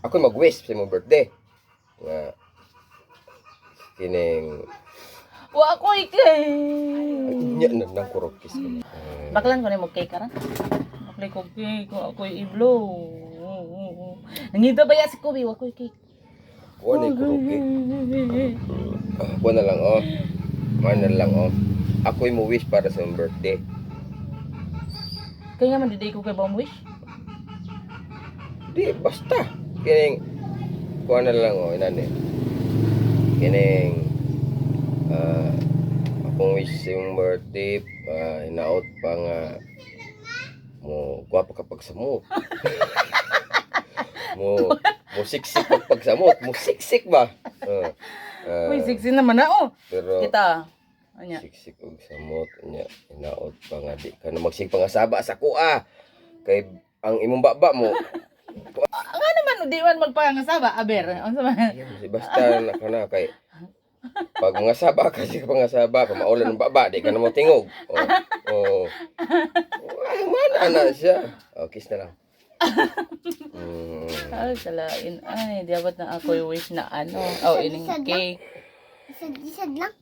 ako mag-wish sa imong birthday. Nga kining Wa ako ikay. nya na nang kurokis ko. Baklan ko ni mo cake karan. Baklan ko cake, ako i-blow. Nangita ba ya si Kobe, wa ko cake. Kuha ni kuroki. Kuha na lang oh. Kuha na lang oh. Ako mo wish para sa imong birthday. Kaya man diday ko kay bang wish. Di basta kining kuha na lang oh inani. Kining akong wish sa imong birthday hinaot pa nga mo guwapo ka pagsamot. mo siksik pag pagsamot, mo siksik ba? Uy, sexy naman na oh. Pero Kita. Anya. siksik og samot nya hinaot pa nga di ka na magsig pangasaba sa kuha. Kay ang imong baba mo Nga naman di man magpangasaba, aber. Unsa man? basta na kana kay pag mangasaba ka sa pangasaba ka maulan ng baba di ka na mo tingog. Oh. Ay man ana siya. Oh, kiss na lang. Ay, salain. Ay, di abot na ako yung wish na ano. Oh, ining cake. Isad lang.